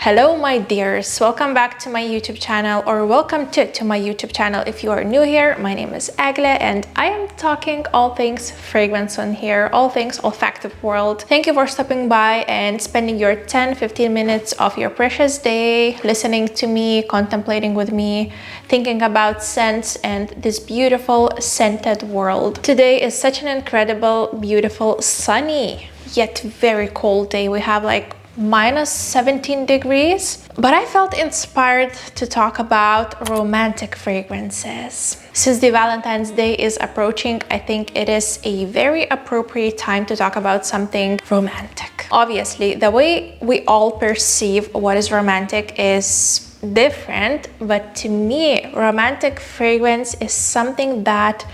Hello my dears, welcome back to my YouTube channel, or welcome to my YouTube channel if you are new here. My name is Egle and I am talking all things fragrance on here, all things olfactive world. Thank you for stopping by and spending your 10-15 minutes of your precious day listening to me, contemplating with me, thinking about scents and this beautiful scented world. Today is such an incredible, beautiful, sunny yet very cold day. We have like minus 17 degrees, but I felt inspired to talk about romantic fragrances. Since the Valentine's Day is approaching, I think it is a very appropriate time to talk about something romantic. Obviously, the way we all perceive what is romantic is different, but to me, romantic fragrance is something that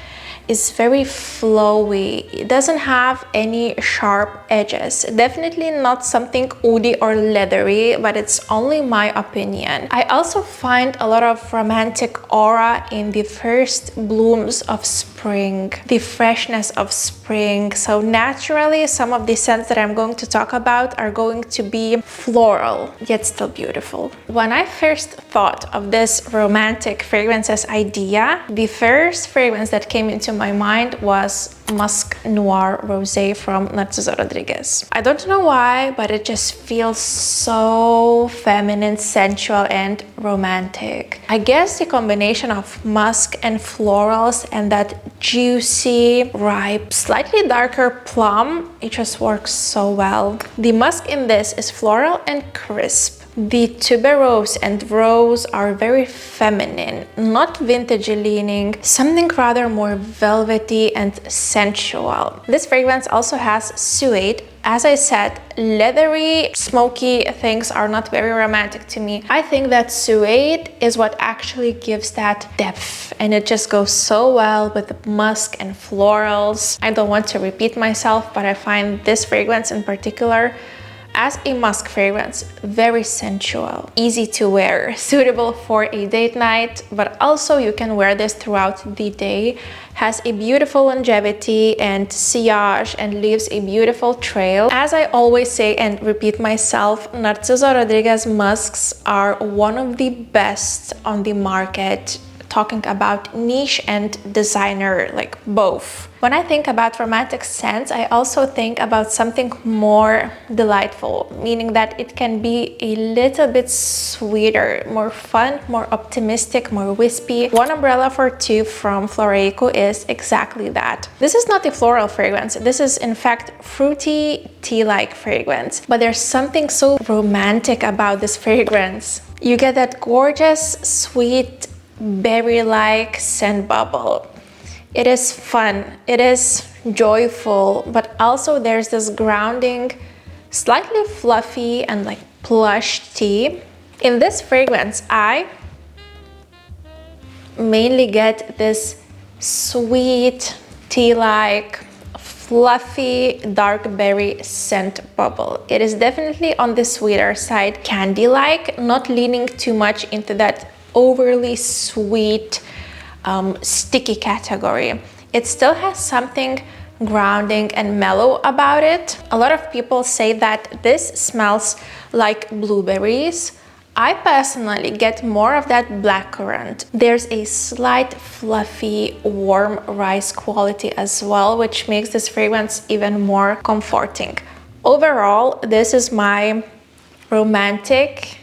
is very flowy. It doesn't have any sharp edges. Definitely not something oudy or leathery, but it's only my opinion. I also find a lot of romantic aura in the first blooms of spring, the freshness of spring. So naturally, some of the scents that I'm going to talk about are going to be floral, yet still beautiful. When I first thought of this romantic fragrances idea, the first fragrance that came into my mind was Musc Noir Rosé from Narciso. I don't know why, but it just feels so feminine, sensual, and romantic. I guess the combination of musk and florals and that juicy, ripe, slightly darker plum, it just works so well. The musk in this is floral and crisp. The tuberose and rose are very feminine, not vintagey leaning, something rather more velvety and sensual. This fragrance also has suede. As I said, leathery, smoky things are not very romantic to me. I think that suede is what actually gives that depth, and it just goes so well with the musk and florals. I don't want to repeat myself, but I find this fragrance in particular as a musk fragrance very sensual, easy to wear, suitable for a date night, but also you can wear this throughout the day. Has a beautiful longevity and sillage and leaves a beautiful trail. As I always say and repeat myself, Narciso Rodriguez musks are one of the best on the market, talking about niche and designer, like both. When I think about romantic scents, I also think about something more delightful, meaning that it can be a little bit sweeter, more fun, more optimistic, more wispy. One Umbrella for Two from Floraiku is exactly that. This is not a floral fragrance. This is in fact fruity tea-like fragrance, but there's something so romantic about this fragrance. You get that gorgeous, sweet, berry-like scent bubble. It is fun, it is joyful, but also there's this grounding, slightly fluffy and like plush tea. In this fragrance, I mainly get this sweet, tea-like, fluffy, dark berry scent bubble. It is definitely on the sweeter side, candy-like, not leaning too much into that overly sweet, sticky category. It still has something grounding and mellow about it. A lot of people say that this smells like blueberries. I personally get more of that blackcurrant. There's a slight fluffy, warm rice quality as well, which makes this fragrance even more comforting. Overall, this is my romantic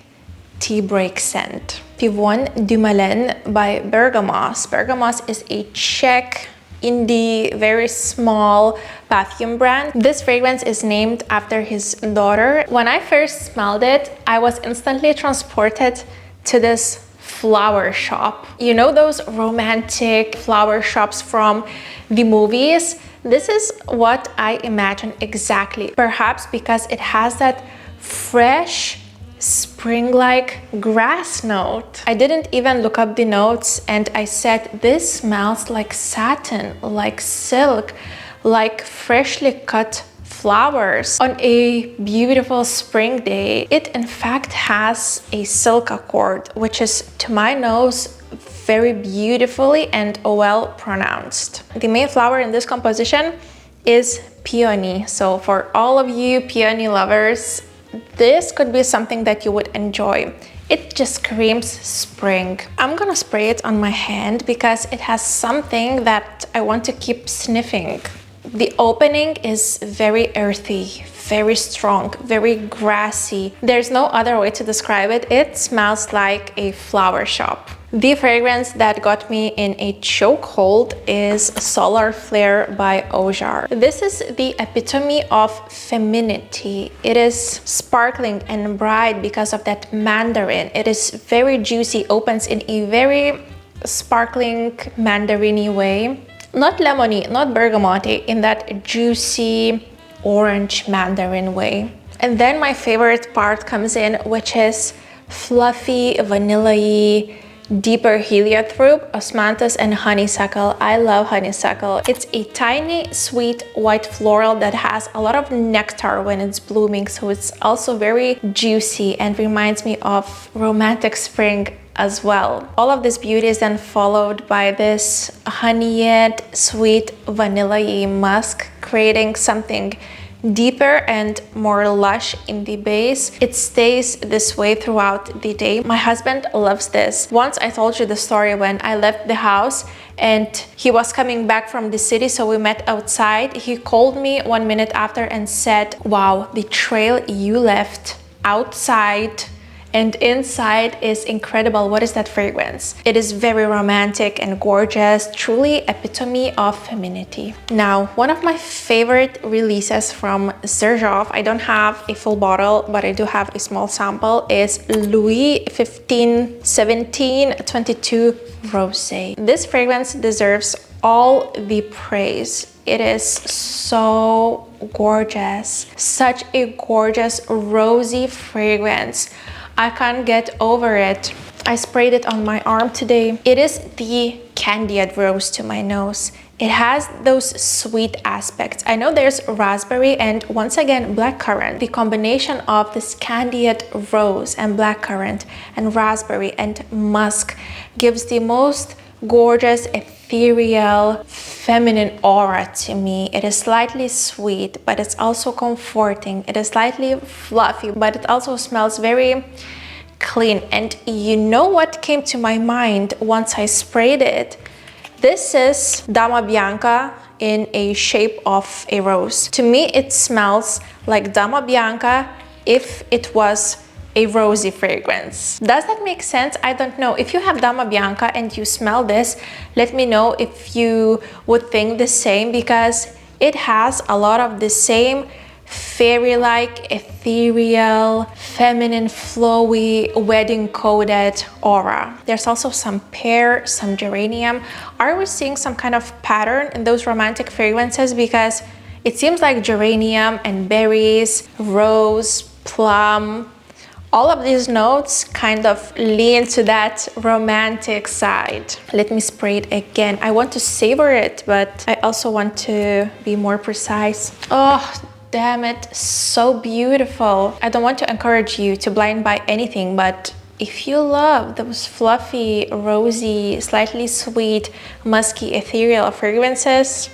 tea break scent. Pivoine du Malene by Bergamoss. Bergamoss is a Czech, indie, very small perfume brand. This fragrance is named after his daughter. When I first smelled it, I was instantly transported to this flower shop. You know those romantic flower shops from the movies? This is what I imagine exactly. Perhaps because it has that fresh, spring-like grass note. I didn't even look up the notes and I said this smells like satin, like silk, like freshly cut flowers on a beautiful spring day. It in fact has a silk accord, which is to my nose very beautifully and well pronounced. The main flower in this composition is peony. So for all of you peony lovers, this could be something that you would enjoy. It just screams spring. I'm gonna spray it on my hand because it has something that I want to keep sniffing. The opening is very earthy, very strong, very grassy. There's no other way to describe it. It smells like a flower shop. The fragrance that got me in a chokehold is Solar Flare by Ojar. This is the epitome of femininity. It is sparkling and bright because of that mandarin. It is very juicy, opens in a very sparkling mandarin-y way. Not lemony, not bergamotte, in that juicy orange mandarin way. And then my favorite part comes in, which is fluffy, vanilla-y, deeper heliotrope, osmanthus, and honeysuckle. I love honeysuckle. It's a tiny, sweet, white floral that has a lot of nectar when it's blooming, so it's also very juicy and reminds me of romantic spring as well. All of this beauty is then followed by this honeyed, sweet, vanilla-y musk, creating something deeper and more lush in the base. It stays this way throughout the day. My husband loves this. Once I told you the story when I left the house and he was coming back from the city, so we met outside. He called me 1 minute after and said, "Wow, the trail you left outside and inside is incredible. What is that fragrance?" It is very romantic and gorgeous, truly epitome of femininity. Now, one of my favorite releases from Xerjoff, I don't have a full bottle, but I do have a small sample, is Louis 15-17-22 Rosé. This fragrance deserves all the praise. It is so gorgeous, such a gorgeous rosy fragrance. I can't get over it. I sprayed it on my arm today. It is the candied rose to my nose. It has those sweet aspects. I know there's raspberry and once again blackcurrant. The combination of this candied rose and blackcurrant and raspberry and musk gives the most gorgeous, ethereal, feminine aura to me. It is slightly sweet, but it's also comforting. It is slightly fluffy, but it also smells very clean. And you know what came to my mind once I sprayed it? This is Dama Bianca in a shape of a rose. To me, it smells like Dama Bianca if it was a rosy fragrance. Does that make sense? I don't know. If you have Dama Bianca and you smell this, let me know if you would think the same, because it has a lot of the same fairy-like, ethereal, feminine, flowy, wedding-coded aura. There's also some pear, some geranium. Are we seeing some kind of pattern in those romantic fragrances? Because it seems like geranium and berries, rose, plum, all of these notes kind of lean to that romantic side. Let me spray it again. I want to savor it, but I also want to be more precise. Oh, damn it, so beautiful. I don't want to encourage you to blind buy anything, but if you love those fluffy, rosy, slightly sweet, musky, ethereal fragrances,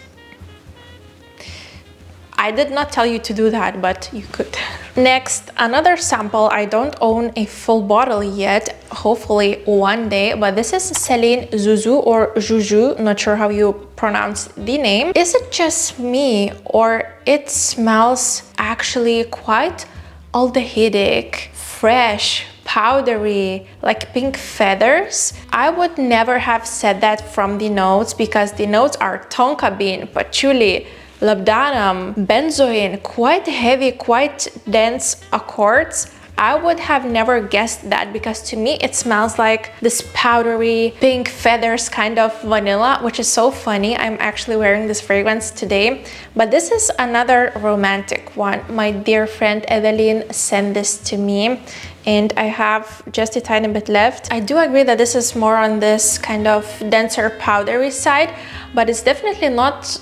I did not tell you to do that, but you could. Next, another sample. I don't own a full bottle yet, hopefully one day, but this is Celine Zouzou or Zouzou, not sure how you pronounce the name. Is it just me or it smells actually quite aldehydic, fresh, powdery, like pink feathers? I would never have said that from the notes, because the notes are tonka bean, patchouli, labdanum, benzoin, quite heavy, quite dense accords. I would have never guessed that, because to me it smells like this powdery pink feathers kind of vanilla, which is so funny. I'm actually wearing this fragrance today, but this is another romantic one. My dear friend Evelyn sent this to me and I have just a tiny bit left. I do agree that this is more on this kind of denser powdery side, but it's definitely not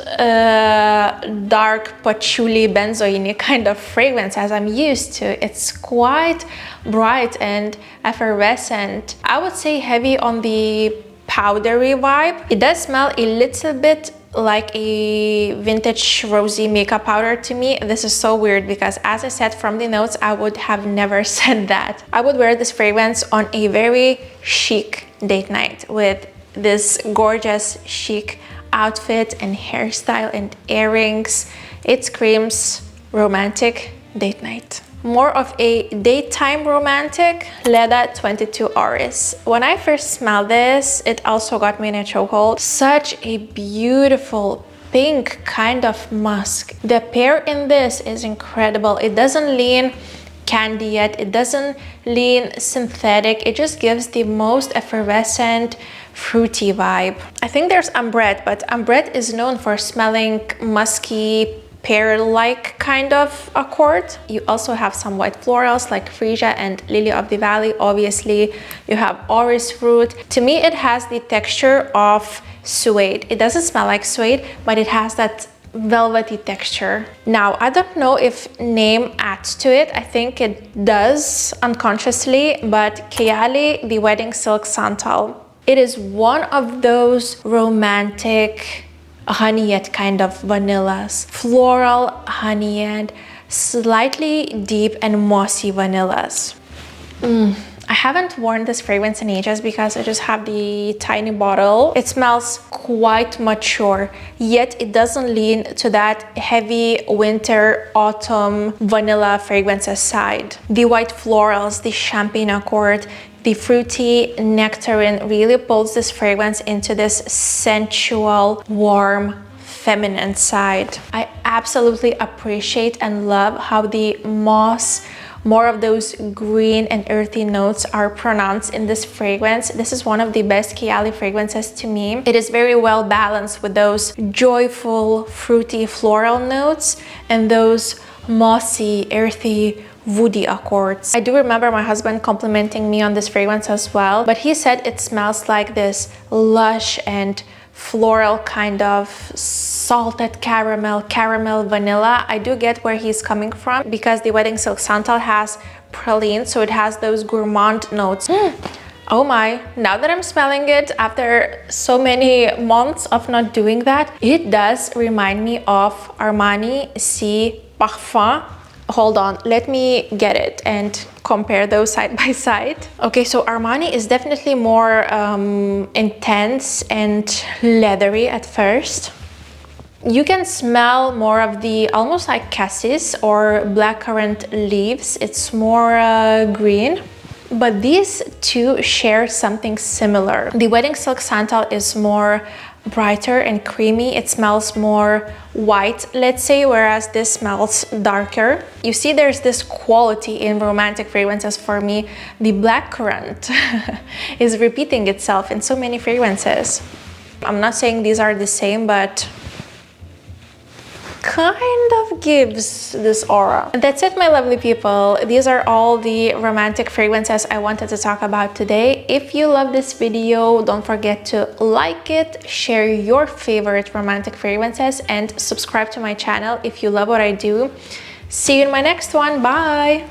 dark patchouli benzoin kind of fragrance as I'm used to. It's quite bright and effervescent. I would say heavy on the powdery vibe. It does smell a little bit like a vintage rosy makeup powder to me. This is so weird because, as I said from the notes, I would have never said that. I would wear this fragrance on a very chic date night with this gorgeous chic outfit and hairstyle and earrings. It screams romantic date night. More of a daytime romantic, Ledda 22 Orris. When I first smelled this, it also got me in a chokehold. Such a beautiful pink kind of musk. The pear in this is incredible. It doesn't lean candy yet, it doesn't lean synthetic, it just gives the most effervescent fruity vibe. I think there's ambrette, but ambrette is known for smelling musky, pear-like kind of accord. You also have some white florals like freesia and lily of the valley. Obviously, you have orris fruit. To me, it has the texture of suede. It doesn't smell like suede, but it has that velvety texture. Now, I don't know if name adds to it. I think it does unconsciously, but Kayali, the wedding silk Santal. It is one of those romantic honeyette kind of vanillas, floral honeyette, slightly deep and mossy vanillas. I haven't worn this fragrance in ages because I just have the tiny bottle. It smells quite mature, yet it doesn't lean to that heavy winter, autumn vanilla fragrances side. The white florals, the champagne accord, the fruity nectarine really pulls this fragrance into this sensual, warm, feminine side. I absolutely appreciate and love how the moss, more of those green and earthy notes are pronounced in this fragrance. This is one of the best Kayali fragrances to me. It is very well balanced with those joyful, fruity floral notes and those mossy, earthy, woody accords. I do remember my husband complimenting me on this fragrance as well, but he said it smells like this lush and floral kind of salted caramel vanilla. I do get where he's coming from because the wedding silk Santal has praline, so it has those gourmand notes. Oh my, now that I'm smelling it after so many months of not doing that, it does remind me of Armani C Parfum. Hold on, let me get it and compare those side by side. Okay, so Armani is definitely more intense and leathery at first. You can smell more of the almost like cassis or blackcurrant leaves. It's more green. But these two share something similar. The wedding silk Santal is more brighter and creamy. It smells more white, let's say, whereas this smells darker. You see, there's this quality in romantic fragrances for me. The blackcurrant is repeating itself in so many fragrances. I'm not saying these are the same, but kind of gives this aura. That's it, my lovely people. These are all the romantic fragrances I wanted to talk about today. If you love this video, don't forget to like it, share your favorite romantic fragrances, and subscribe to my channel if you love what I do. See you in my next one. Bye.